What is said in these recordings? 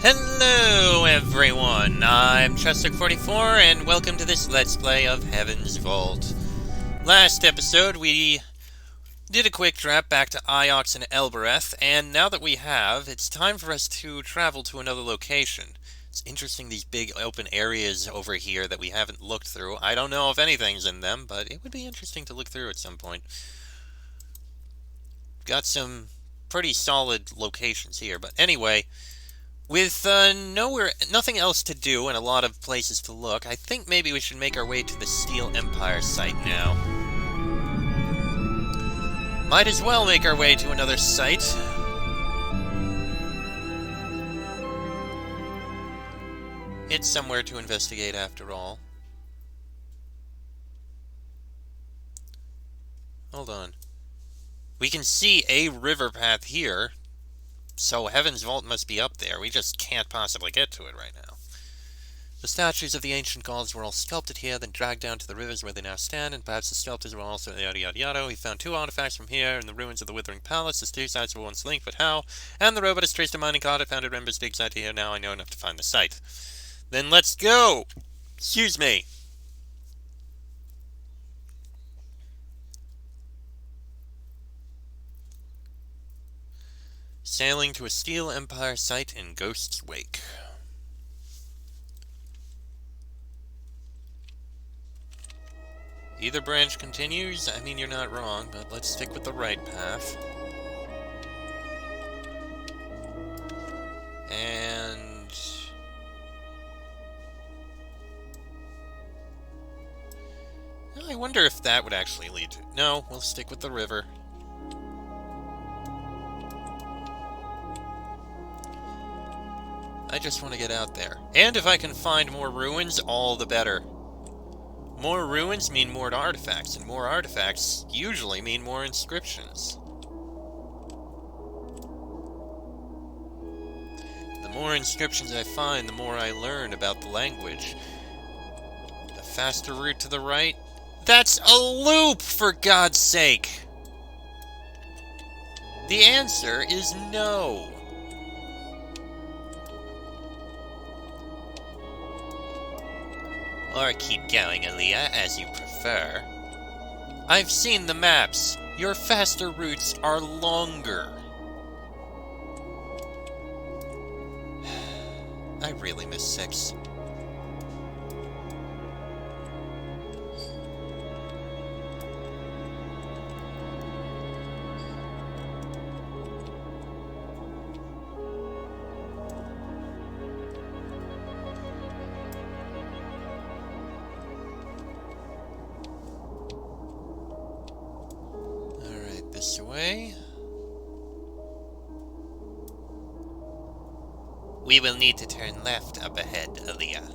Hello everyone, I'm Chester44 and welcome to this Let's Play of Heaven's Vault. Last episode we did a quick trap back to Iox and Elbereth, and now that we have, it's time for us to travel to another location. It's interesting, these big open areas over here that we haven't looked through. I don't know if anything's in them, but it would be interesting to look through at some point. Got some pretty solid locations here, but anyway, with nothing else to do and a lot of places to look, I think maybe we should make our way to the Steel Empire site now. Might as well make our way to another site. It's somewhere to investigate after all. Hold on. We can see a river path here. So Heaven's Vault must be up there. We just can't possibly get to it right now. The statues of the ancient gods were all sculpted here, then dragged down to the rivers where they now stand, and perhaps the sculptors were also yada yada yada. We found two artifacts from here in the ruins of the Withering Palace. The two sites were once linked, but how? And the robot has traced a mining cart. I found it Rember's dig site here. Now I know enough to find the site. Then let's go! Excuse me. Sailing to a Steel Empire site in Ghost's Wake. Either branch continues. I mean, you're not wrong, but let's stick with the right path. And I wonder if that would actually lead to... No, we'll stick with the river. I just want to get out there. And if I can find more ruins, all the better. More ruins mean more artifacts, and more artifacts usually mean more inscriptions. The more inscriptions I find, the more I learn about the language. The faster route to the right? That's a loop, for God's sake! The answer is no. Or keep going, Aaliyah, as you prefer. I've seen the maps. Your faster routes are longer. I really miss 6. This way. We will need to turn left up ahead, Aaliyah.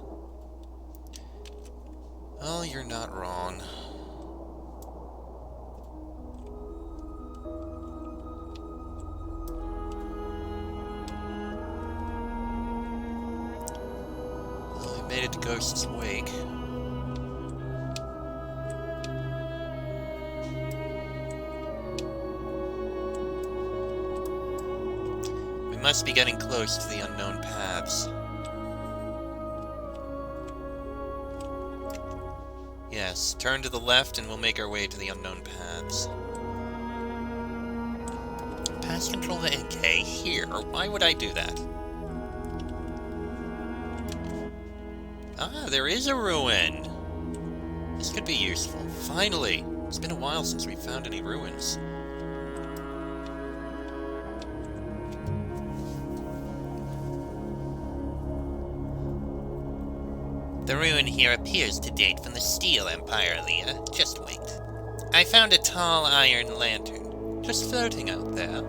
Oh, you're not wrong. Well, we made it to Ghost's Wake. Must be getting close to the unknown paths. Yes, turn to the left and we'll make our way to the unknown paths. Pass control the NK here. Why would I do that? Ah, there is a ruin. This could be useful. Finally! It's been a while since we found any ruins. The ruin here appears to date from the Steel Empire, Aaliyah. Just wait. I found a tall iron lantern, just floating out there.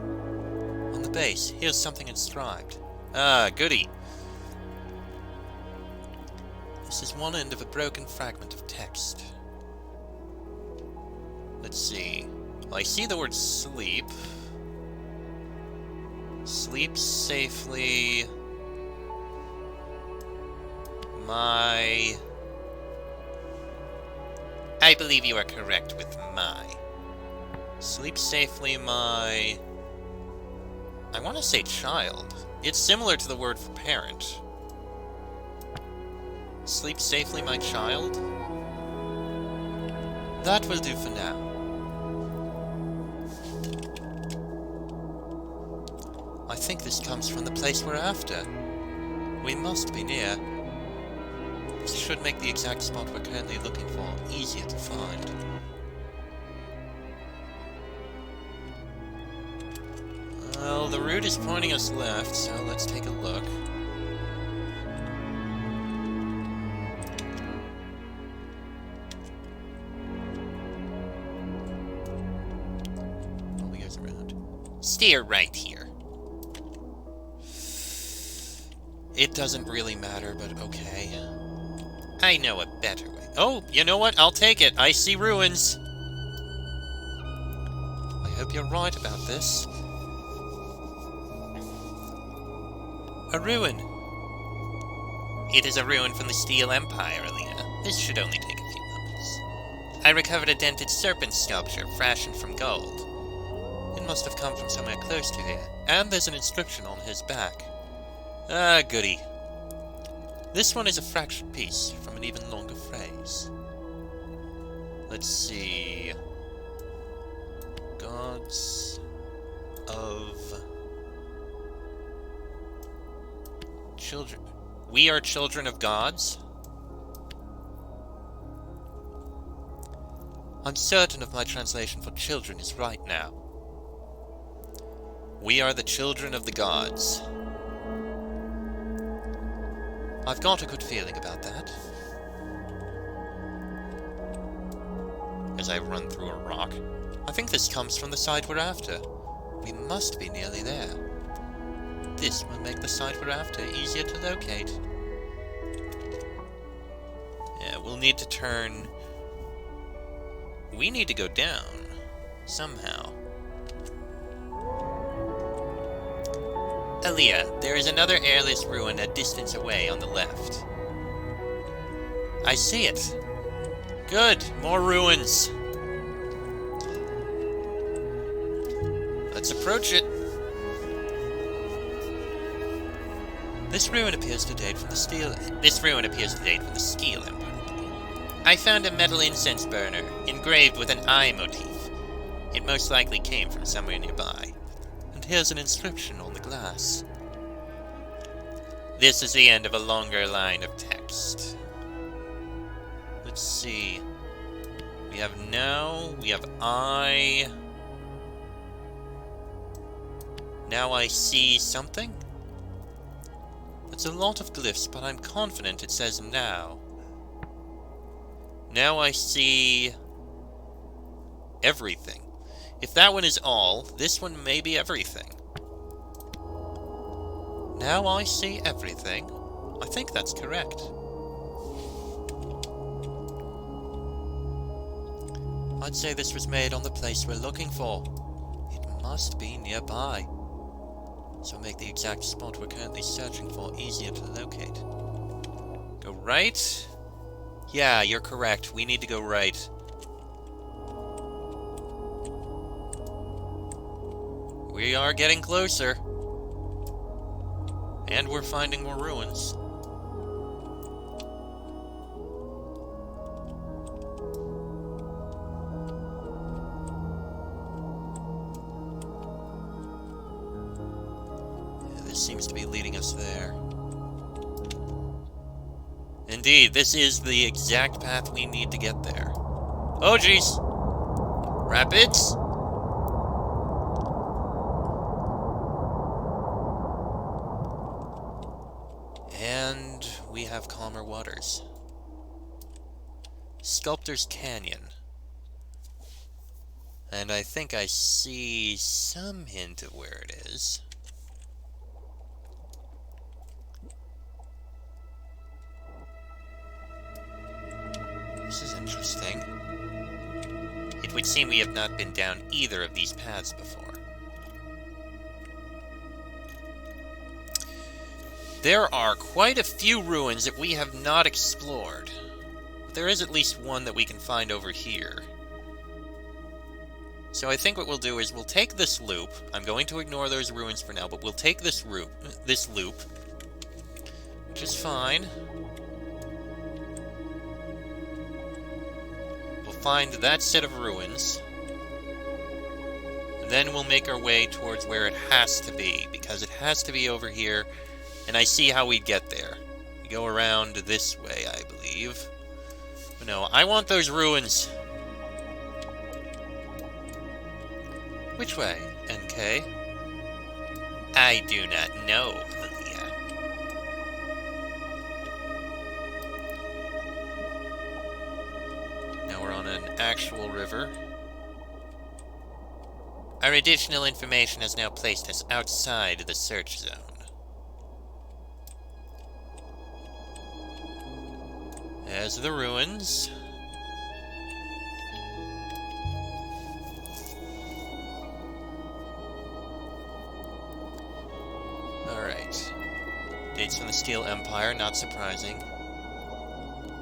On the base, here's something inscribed. Ah, goody. This is one end of a broken fragment of text. Let's see. Well, I see the word sleep. Sleep safely... I believe you are correct with my. Sleep safely, my... I want to say child. It's similar to the word for parent. Sleep safely, my child. That will do for now. I think this comes from the place we're after. We must be near. This should make the exact spot we're currently looking for easier to find. Well, the route is pointing us left, so let's take a look. Probably goes around. Steer right here. It doesn't really matter, but okay. I know a better way. Oh, you know what? I'll take it. I see ruins. I hope you're right about this. A ruin. It is a ruin from the Steel Empire, Aaliyah. This should only take a few moments. I recovered a dented serpent sculpture fashioned from gold. It must have come from somewhere close to here. And there's an inscription on his back. Ah, goody. This one is a fractured piece from an even longer phrase. Let's see. Gods of children. We are children of gods? I'm certain of my translation for children is right now. We are the children of the gods. I've got a good feeling about that. As I run through a rock. I think this comes from the side we're after. We must be nearly there. This will make the site we're after easier to locate. Yeah, we'll need to turn... We need to go down. Somehow. Aaliyah, there is another airless ruin a distance away on the left. I see it. Good, more ruins. Let's approach it. This ruin appears to date from the Steel Empire. I found a metal incense burner engraved with an eye motif. It most likely came from somewhere nearby. And here's an inscription on the glass. This is the end of a longer line of text. Let's see. We have now, we have I. Now I see something? It's a lot of glyphs, but I'm confident it says now. Now I see everything. If that one is all, this one may be everything. Now I see everything. I think that's correct. I'd say this was made on the place we're looking for. It must be nearby. So make the exact spot we're currently searching for easier to locate. Go right? Yeah, you're correct. We need to go right. We are getting closer. And we're finding more ruins. Seems to be leading us there. Indeed, this is the exact path we need to get there. Oh, jeez! Rapids? And we have calmer waters. Sculptor's Canyon. And I think I see some hint of where it is. This is interesting. It would seem we have not been down either of these paths before. There are quite a few ruins that we have not explored. But there is at least one that we can find over here. So I think what we'll do is we'll take this loop. I'm going to ignore those ruins for now, but we'll take this loop, which is fine. We'll find that set of ruins. Then we'll make our way towards where it has to be, because it has to be over here, and I see how we'd get there. We go around this way, I believe. But no, I want those ruins. Which way, NK? I do not know, Lilia. Now we're on an actual river. Our additional information has now placed us outside the search zone. There's the ruins. Alright. Dates from the Steel Empire, not surprising.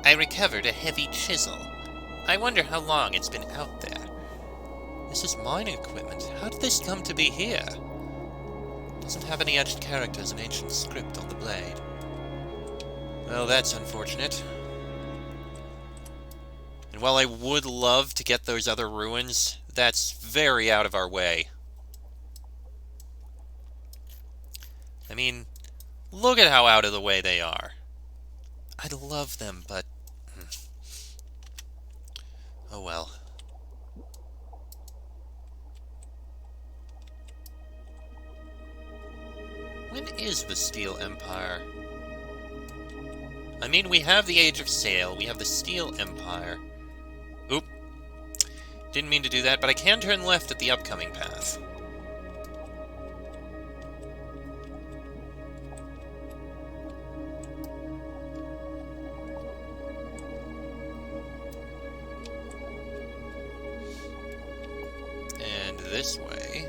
I recovered a heavy chisel. I wonder how long it's been out there. This is mining equipment. How did this come to be here? Doesn't have any etched characters in ancient script on the blade. Well, that's unfortunate. And while I would love to get those other ruins, that's very out of our way. I mean, look at how out of the way they are. I'd love them, but... oh well. When is the Steel Empire? I mean, we have the Age of Sail, we have the Steel Empire. Oop. Didn't mean to do that, but I can turn left at the upcoming path. And this way.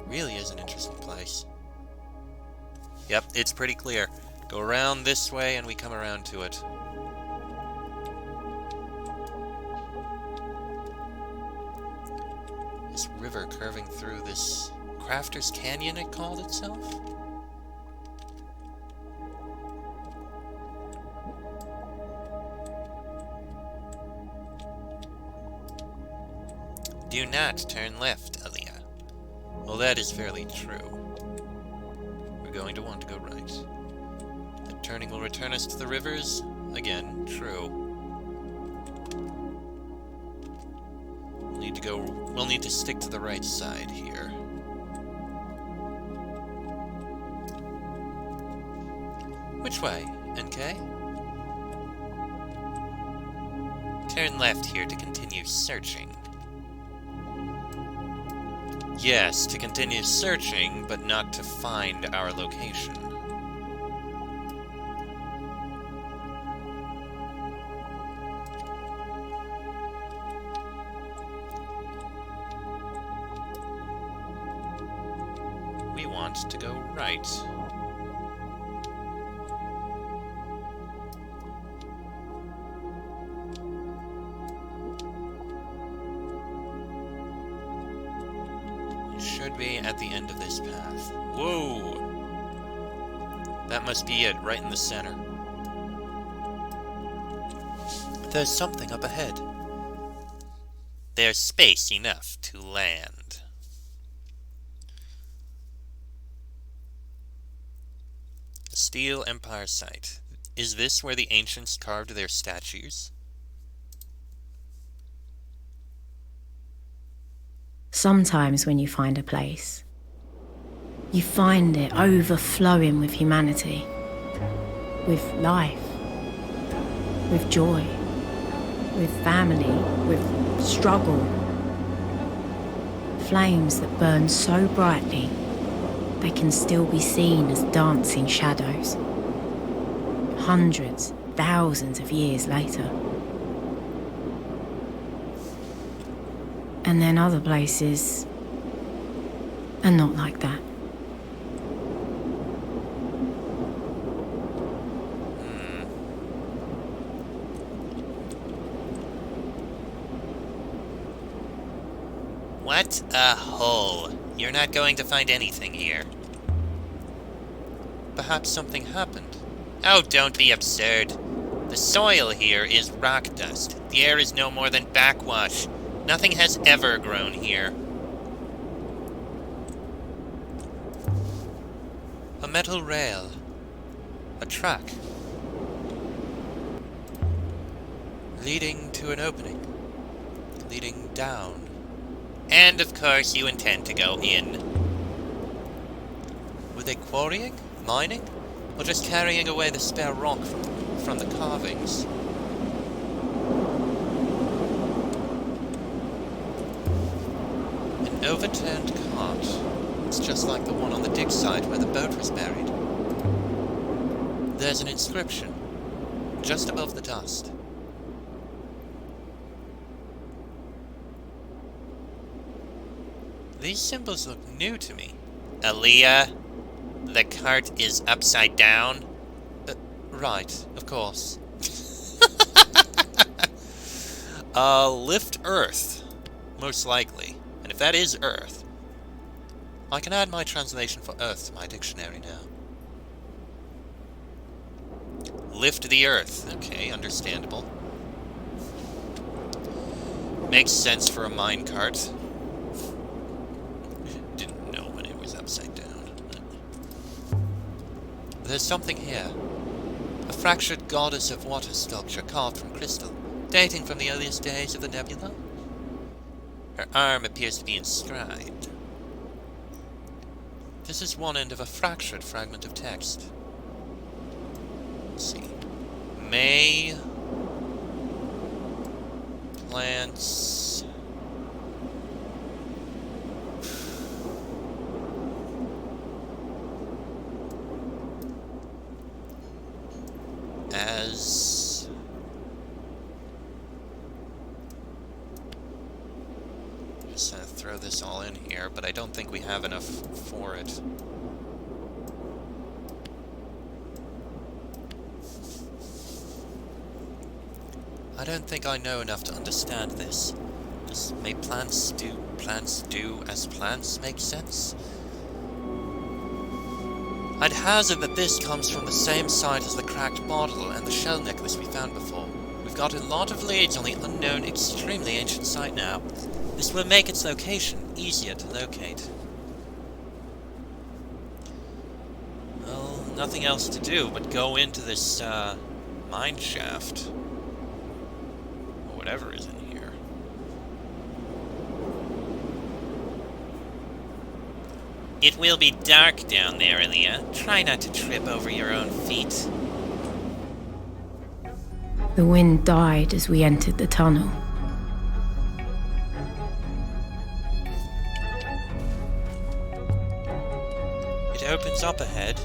Really is an interesting place. Yep, it's pretty clear. Go around this way and we come around to it. This river curving through this Crafter's Canyon, it called itself? Do not turn left, Aaliyah. Well, that is fairly true. We're going to want to go right. That turning will return us to the rivers? Again, true. We'll need to stick to the right side here. Which way, NK? Turn left here to continue searching. Yes, to continue searching, but not to find our location. We want to go right. Should be at the end of this path. Whoa! That must be it, right in the center. There's something up ahead. There's space enough to land. The Steel Empire site. Is this where the ancients carved their statues? Sometimes when you find a place, you find it overflowing with humanity, with life, with joy, with family, with struggle. Flames that burn so brightly, they can still be seen as dancing shadows. Hundreds, thousands of years later. And then other places are not like that. What a hole. You're not going to find anything here. Perhaps something happened. Oh, don't be absurd. The soil here is rock dust. The air is no more than backwash. Nothing has ever grown here. A metal rail. A track. Leading to an opening. Leading down. And of course you intend to go in. Were they quarrying? Mining? Or just carrying away the spare rock from the carvings? An overturned cart. It's just like the one on the dig site where the boat was buried. There's an inscription, just above the dust. These symbols look new to me. Aaliyah, the cart is upside down? Right, of course. Lift Earth, most likely. And if that is Earth, I can add my translation for Earth to my dictionary now. Lift the Earth. Okay, understandable. Makes sense for a minecart. Didn't know when it was upside down. There's something here. A fractured goddess of water sculpture carved from crystal, dating from the earliest days of the nebula. Her arm appears to be inscribed. This is one end of a fractured fragment of text. Let's see. May plants as just gonna throw this all in here, but I don't think we have enough for it. I don't think I know enough to understand this. May plants do as plants make sense? I'd hazard that this comes from the same site as the cracked bottle and the shell necklace we found before. We've got a lot of leads on the unknown, extremely ancient site now. This will make its location easier to locate. Well, nothing else to do but go into this, mine shaft. Whatever is in here. It will be dark down there, Aaliyah. Try not to trip over your own feet. The wind died as we entered the tunnel. It opens up ahead.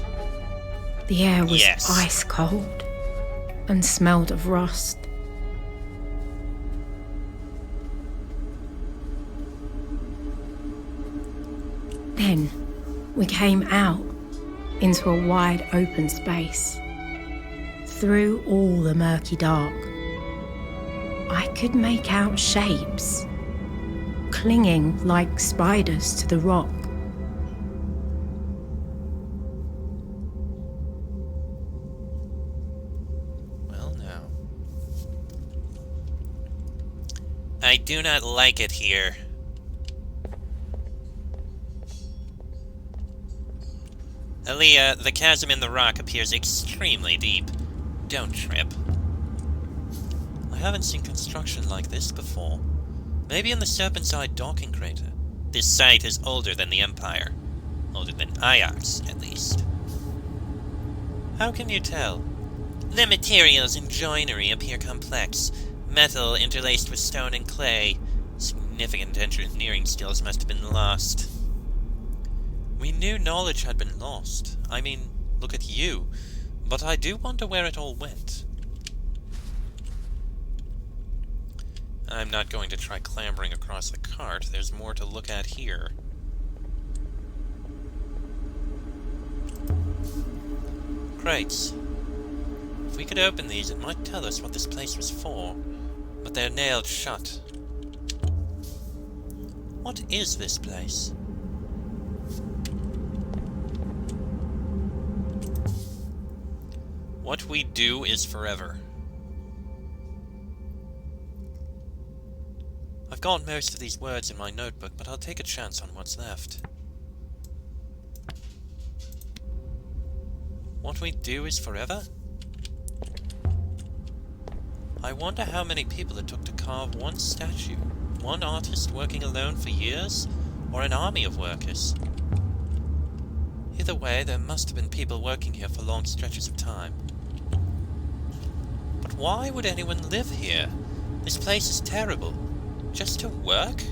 The air was Yes. ice cold and smelled of rust. Then we came out into a wide open space. Through all the murky dark, I could make out shapes, clinging like spiders to the rock. Well, now. I do not like it here. Aaliyah, the chasm in the rock appears extremely deep. Don't trip. I haven't seen construction like this before. Maybe in the Serpent's Eye docking crater. This site is older than the Empire. Older than Ajax, at least. How can you tell? The materials and joinery appear complex. Metal interlaced with stone and clay. Significant engineering skills must have been lost. We knew knowledge had been lost. I mean, look at you. But I do wonder where it all went. I'm not going to try clambering across the cart. There's more to look at here. Crates. If we could open these, it might tell us what this place was for. But they're nailed shut. What is this place? What we do is forever. I've got most of these words in my notebook, but I'll take a chance on what's left. What we do is forever? I wonder how many people it took to carve one statue. One artist working alone for years? Or an army of workers? Either way, there must have been people working here for long stretches of time. But why would anyone live here? This place is terrible. Just to work?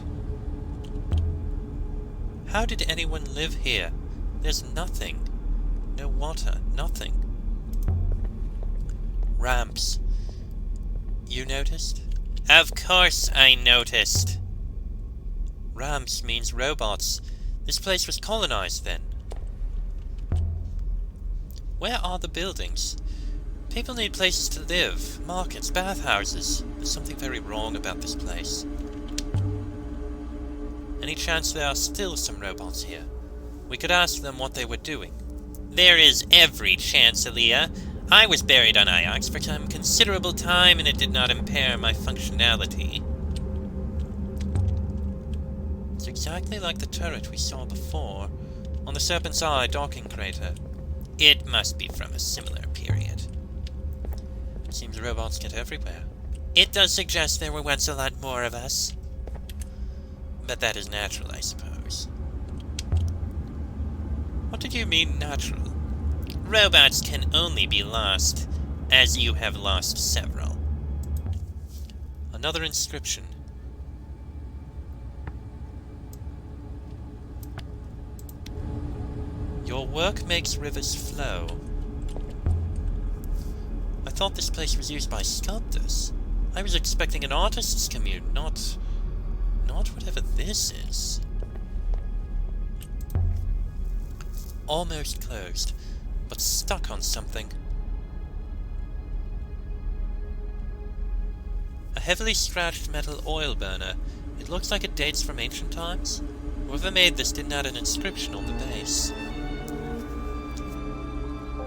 How did anyone live here? There's nothing. No water, nothing. Ramps. You noticed? Of course I noticed. Ramps means robots. This place was colonized then. Where are the buildings? People need places to live. Markets, bathhouses. There's something very wrong about this place. Any chance there are still some robots here? We could ask them what they were doing. There is every chance, Aaliyah. I was buried on Iox for some considerable time, and it did not impair my functionality. It's exactly like the turret we saw before, on the Serpent's Eye docking crater. It must be from a similar period. Seems robots get everywhere. It does suggest there were once a lot more of us. But that is natural, I suppose. What did you mean, natural? Robots can only be lost, as you have lost several. Another inscription. Your work makes rivers flow. I thought this place was used by sculptors. I was expecting an artist's commune, not whatever this is. Almost closed, but stuck on something. A heavily scratched metal oil burner. It looks like it dates from ancient times. Whoever made this didn't add an inscription on the base.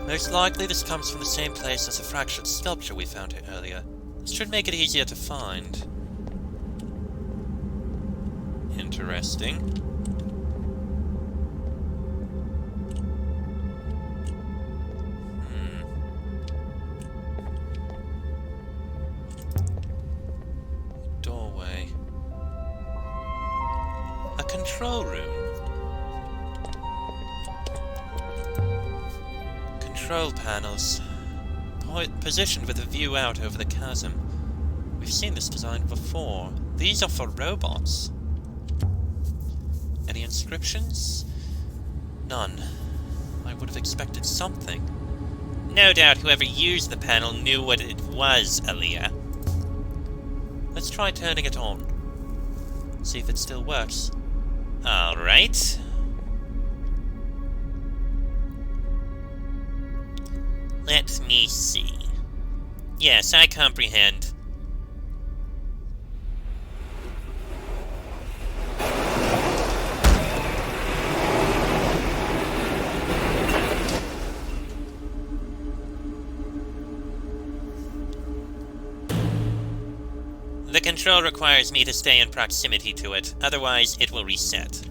Most likely this comes from the same place as the fractured sculpture we found here earlier. This should make it easier to find. Interesting. Doorway. A control room. Control panels. Positioned with a view out over the chasm. We've seen this design before. These are for robots. Any inscriptions? None. I would have expected something. No doubt whoever used the panel knew what it was, Aaliyah. Let's try turning it on. See if it still works. Alright. Let me see. Yes, I comprehend. The control requires me to stay in proximity to it, otherwise it will reset.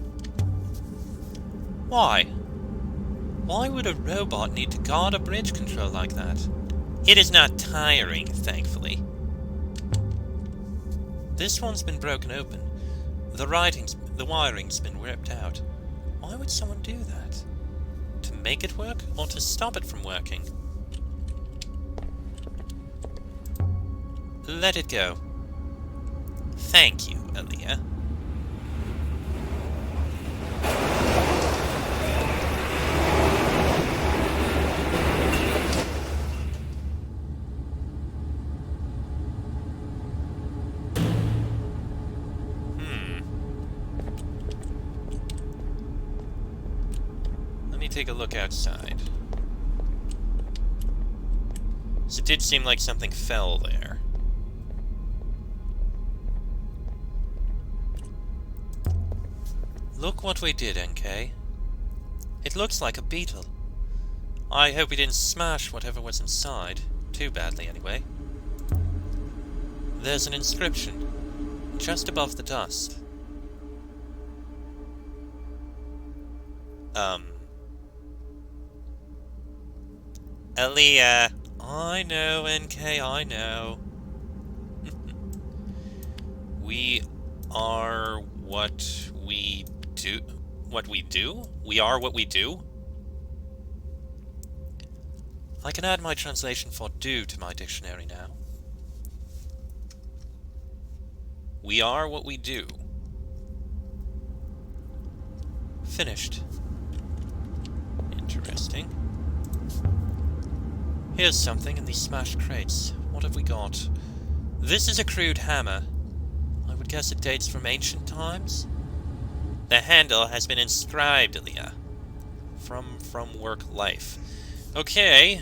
Why? Why would a robot need to guard a bridge control like that? It is not tiring, thankfully. This one's been broken open. The wiring's been ripped out. Why would someone do that? To make it work, or to stop it from working? Let it go. Thank you, Aaliyah. Let me take a look outside. So it did seem like something fell there. Look what we did, NK. It looks like a beetle. I hope we didn't smash whatever was inside. Too badly, anyway. There's an inscription, just above the dust. Aaliyah. I know, NK, I know. We are what we do. What we do? We are what we do? I can add my translation for do to my dictionary now. We are what we do. Finished. Interesting. Here's something in these smashed crates. What have we got? This is a crude hammer. I would guess it dates from ancient times. The handle has been inscribed, Aaliyah. From work life. Okay.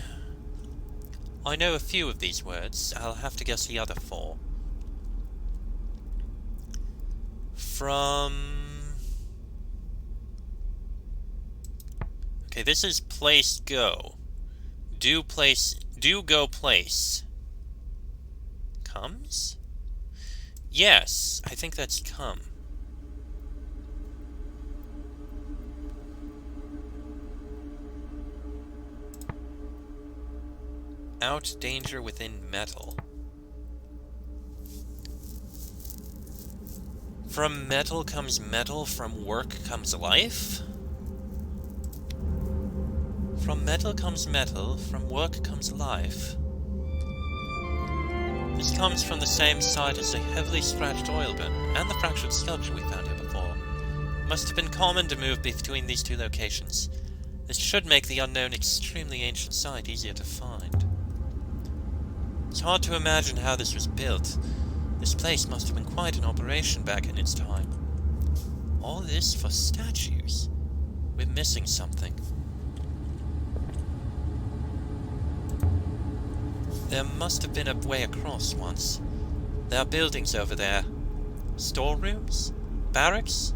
I know a few of these words. I'll have to guess the other four. Okay, this is place go. Do go place. Comes? Yes, I think that's come. Out danger within metal. From metal comes metal, from work comes life? From metal comes metal, from work comes life. This comes from the same site as the heavily scratched oil bin and the fractured sculpture we found here before. It must have been common to move between these two locations. This should make the unknown extremely ancient site easier to find. It's hard to imagine how this was built. This place must have been quite an operation back in its time. All this for statues. We're missing something. There must have been a way across once. There are buildings over there. Storerooms? Barracks?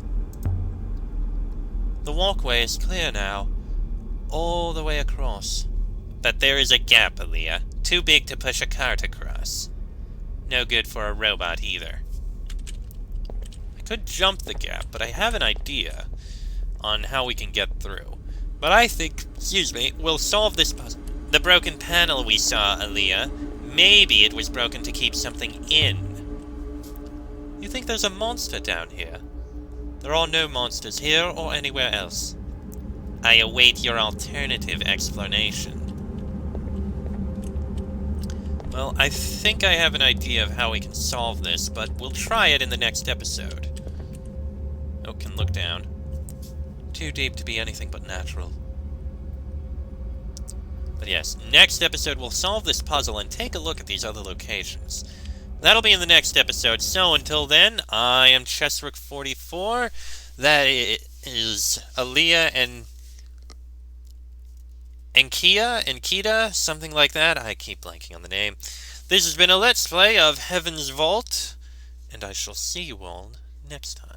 The walkway is clear now. All the way across. But there is a gap, Aaliyah. Too big to push a cart across. No good for a robot either. I could jump the gap, but I have an idea on how we can get through. But I think, we'll solve this puzzle. The broken panel we saw, Aaliyah, maybe it was broken to keep something in. You think there's a monster down here? There are no monsters here or anywhere else. I await your alternative explanation. Well, I think I have an idea of how we can solve this, but we'll try it in the next episode. Oh, can look down. Too deep to be anything but natural. But yes, next episode we'll solve this puzzle and take a look at these other locations. That'll be in the next episode, so until then, I am Chessrook44. That is Aaliyah and Enkita, something like that. I keep blanking on the name. This has been a Let's Play of Heaven's Vault, and I shall see you all next time.